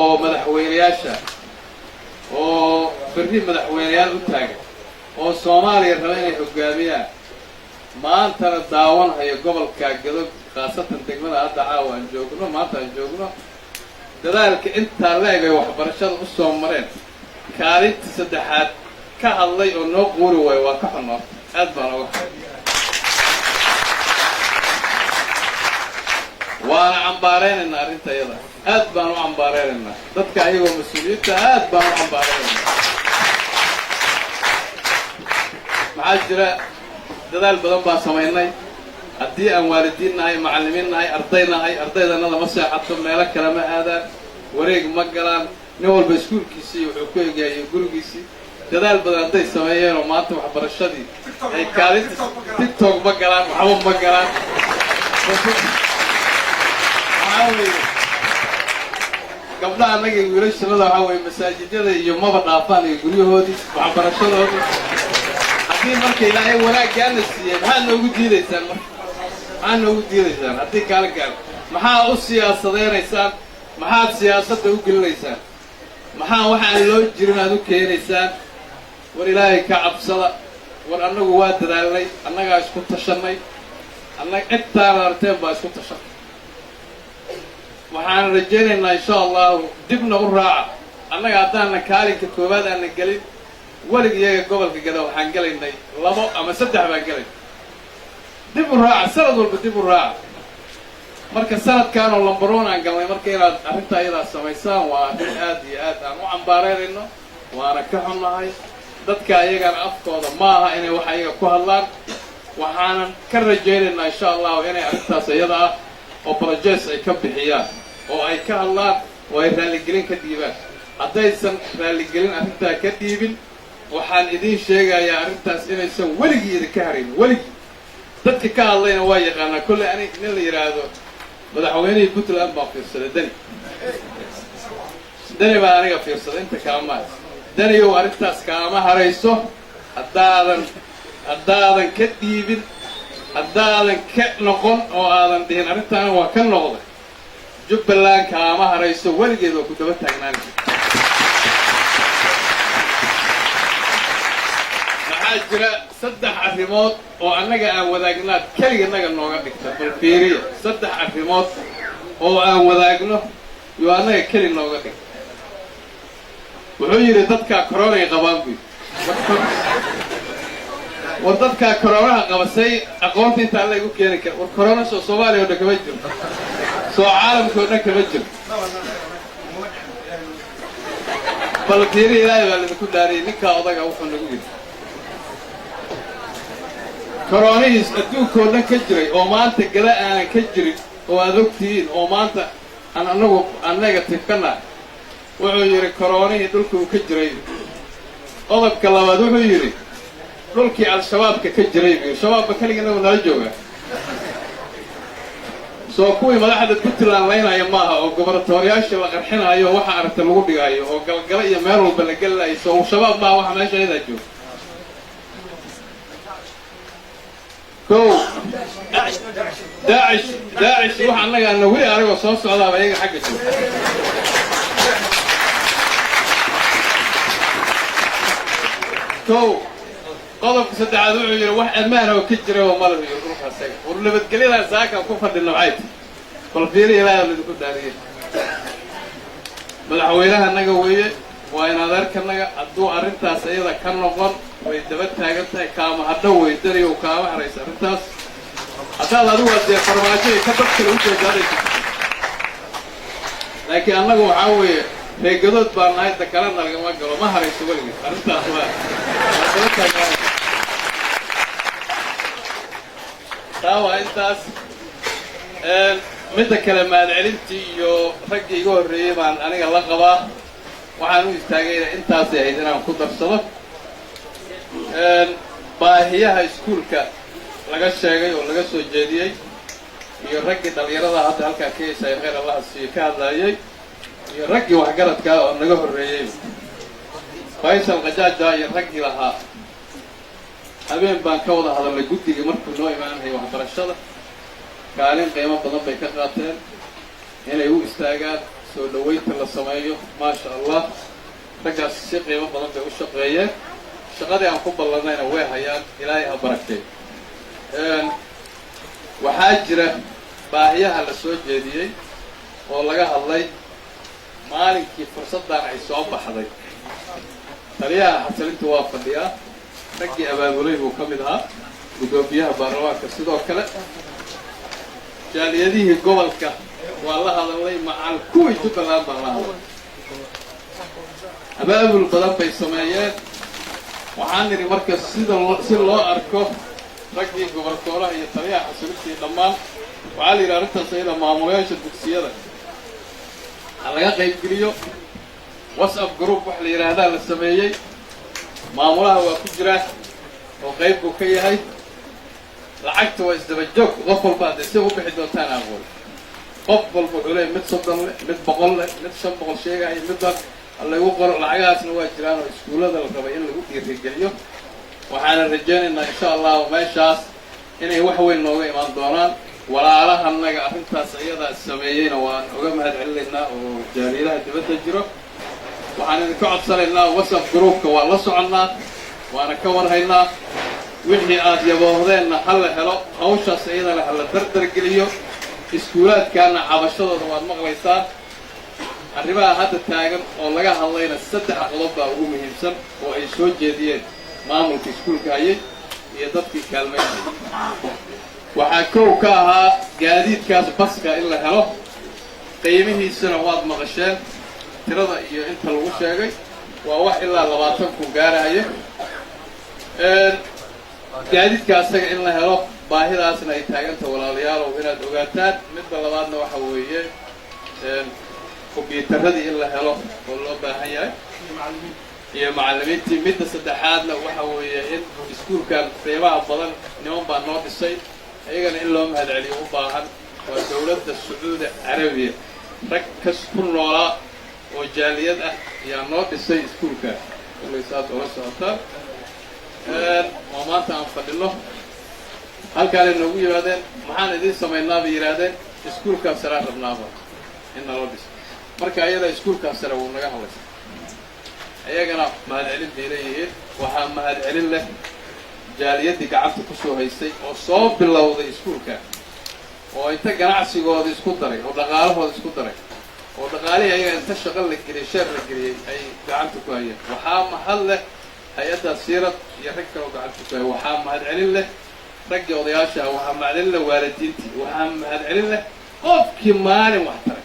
oo madaxweynayaasha oo berri madaxweynayaal u taagan oo Soomaaliya raba inay hogaamiyaan maantana daawanaya gobolka Gadoog khaasatan degmada hadda caawa aan joogno maanta aan joogno dadaalka inta leeg ay waxbarashada u soo mareen kaalinta saddexaad ka hadlay oo noo quuri way waa ka xunno aad baan uga waana cambaareenna arrinta iyada aad baan u cambaareenna dadka ayagoo mas'uuliyiinta aad baan u cambaareenna maxaa jira dadaal badan baan samaynay haddii aan waalidiin nahay macallimiin nahay arday nahay ardaydanada ma seexato meelo kale ma aadaan wareeg ma galaan nin walba iskuulkiisii wuxuu ku eegayay gurigiisii dadaal badan hadday sameeyeen oo maanta waxbarashadii ay kaalinta tiktok ma galaan waxba ma galaan gabdhaha annaga wiilashanada waxaa weeye masaajidada iyo maba dhaafaan iyo guryahoodii waxbarashadoodii haddii marka ilaahay wanaaggaana siiyey maxaad noogu diidaysaan marka maxaad noogu diidaysaan haddii kaala gaaro maxaa u siyaasadeynaysaan maxaad siyaasadda u gelinaysaan maxaa waxaan loo jirin aad u keenaysaan war ilaahay ka cabsada war annagu waa dadaalnay annagaa isku tashannay annaga intaana arteen baa isku tashanay waxaan rajaynaynaa insha allahu dibna u raaca annaga haddaanan kaalinka koowaad aanan gelin welig iyaga gobolka Gado waxaan gelaynay 2 ama 3 baan gelay dib u raaca sanad walba dib u raaca marka sanadkan oo lambaroon aan galnay marka inaad arrinta iyada samaysaan waa arrin aad iyo aad aan u cambaareenno waana ka xunnahay dadka ayagana afkooda maaha inay wax ayaga ku hadlaan waxaanan ka rajaynaynaa insha allahu inay arrintaas iyada ah oo projects ay ka bixiyaan oo ay ka hadlaan oo ay raaligelin ka dhiibaan haddaysan raaligelin arrintaa ka dhiibin waxaan idiin sheegayaa arrintaas inaysan weligii idinka harin weligii dadka ka hadlayna waa yaqaanaa kolley anig nin la yidhaahdo madaxweynihii Puntland baan fiirsaday dani baa aniga fiirsaday inta kaama daniyow arrintaas kaama harayso haddaadan ka dhiibin haddaadan ka noqon oo aadan dhihin arrintaana waa ka noqday Jubbaland kaama harayso weligeed waa ku daba taagnaanaysa maxaa jira 3 arrimood oo annaga aan wadaagnaad keliganaga nooga dhigta bal fiiriya 3 arrimood oo aan wadaagno iyo annaga keli nooga dhigta wuxuu yidhi dadka corona ay qabaan buy war dadka corona qabasay aqoonta inta la igu keenay war corona Soomaaliya oo kama jiro soo caalamka oo kama jiro bal fiiri ilaahay baa ku daaray ninka odaga wuxuu nagu yidhi coronavirus adduunka oo dhan ka jiray oo maanta gada aanan ka jirin oo aad ogtihiin oo maanta annaga tifkana wuxuu yidhi coronihii dhulka uu ka jiray qodobka labaad wuxuu yidhi dhulkii al-shabaabka ka jiray shabaabka kaligana uu nala joogaa soo kuwii madaxda Puntland laynaya maaha oo gobortoorayaasha la qarxinayo waxa aragta lagu dhigayo oo galgala iyo meel walba la galayo soo shabaab ma waxa meesha iyada jooga داعش waxa annaga aan weli aragoo soo socdaaba iyaga xagga jooga qodobka saddexaad wuxuu yidhi wax ammaan oo ka jira oo malaha iyo dhulkaas war nabadgelyada saaka ku fadhino cayd bal fiiri ilaahay lagu daariyay madaxweynaha annaga weeye waa in adeerkanaga hadduu arrintaas iyada ka noqon way daba taagan tahay kaama hadhow way dariyo kaama haraysa arrintaas haddaad adigu adee farmaajo ka dadkale u jeedaadaysa laakiin annagu waxaa weeye reegadood baan nahay dakalana lagama galo ma harayso weligeed arrintaas waa daba taagan taa waa intaas midda kale mahadcelintii iyo raggii iga horreeyey baan aniga la qabaa waxaan u istaagayna intaasay ahayd inaan ku darsado baahiyaha iskuulka laga sheegay oo laga soo jeediyey iyo raggii dhalinyarada hadda halkaa ka yeeshay khayr Allah siiyo ka hadlayay iyo raggii waxgaradka oo naga horreeyay Faysal Qajaaja iyo raggii lahaa habeen baan ka wada hadalnay guddiga markuu noo imaanay waxbarashada kaalin qiimo badan bay ka qaateen inay u istaagaan soo dhaweynta la sameeyo maasha allah raggaas si qiimo badan bay u shaqeeyeen shaqadii aan ku ballanayna way hayaan ilaahay ha barakeeyo waxaa jira baahiyaha la soo jeediyey oo laga hadlay maalinkii fursaddan ay soo baxday taliyaha xasilinta waa fadhiyaa raggii abaabulay buu ka mid ahaa guddoomiyaha baarlamaanka sidoo kale jaaliyadihii gobolka waa la hadalnay macal kuwii jubbaland baan la hadlay abaabul badan bay sameeyeen waxaan nidhi marka si loo arko raggii gobolkooraha iyo taliyaha xasilintii dhammaan waxaa la yidhi arrintaas ayada maamulayaasha dugsiyada ha laga qaybgeliyo whatsapp group wax la yidhaahdaa la sameeyey maamulaha waa ku jiraa oo qayb buu ka yahay lacagta waa isdaba joog qof walba hadday si u bixi doontaan aqoon qof walba wuxuu leeyahay mid 30 leh mid 100 leh mid 500 sheegaya midba lagu qoro lacagahaasna waa jiraan oo iskuullada la raba in lagu dhiirigeliyo waxaana rajaynaynaa insha allahu meeshaas inay wax weyn nooga imaan doonaan walaalahanaga arrintaas iyadaa sameeyeyna waan uga mahad celinaynaa oo jaaliyadaha dibadda jiro waxaan idinka codsanaynaa whatsapp groupka waa la soconnaa waana ka warhaynaa wixii aad yaboohdeenna ha la helo hawshaas iyadana ha la dardargeliyo iskuulaadkaana cabashadooda waad maqlaysaa arrimaha hadda taagan oo laga hadlayna 3 qodob baa ugu muhiimsan oo ay soo jeediyeen maamulka iskuulka hayay iyo dadkii kaalmeynayay waxaa kow ka ahaa gaadiidkaas baska in la helo qiimihiisana waad maqasheen tirada iyo inta lagu sheegay waa wax ilaa 20 kun gaaraya gaadiidka asaga in la helo baahidaasna ay taaganta walaalayaalow inaad ogaataan midda labaadna waxa weeye kombiyuutarradii in la helo oo loo baahan yahay iyo macallimiintii midda saddexaadna waxa weeye in iskuulkan qiimaha badan niman baa noo dhisay ayagana in loo mahad celiyo u baahan waa dowladda sacuudi carabiya rag kas ku noolaa oo jaaliyad ah ayaa noo dhisay iskuulka kullay saad ula socotaan oo maanta aan fadhino halkaanay noogu yimaadeen maxaan idiin samaynaa bay yidhaahdeen iskuulkaas saraan rabnaaba in naloo dhiso marka ayada iskuulkaas sare wuu naga hadlaysa ayagana mahad celin bay leeyihiin waxaa mahad celin leh jaaliyaddii gacanta ku soo haysay oo soo bilowday iskuulka oo inta ganacsigooda isku daray oo dhaqaalahooda isku daray oo dhaqaalihii ayaga inta shaqo la geliyey sheer la geliyey ay gacanta ku hayeen waxaa mahad leh hay-adda siirad iyo rag kaloo gacanta ku hayay waxaa mahad celin leh raggii odayaasha waxaa mahad celin leh waalidiintii waxaa mahad celin leh qofkii maalin wax tara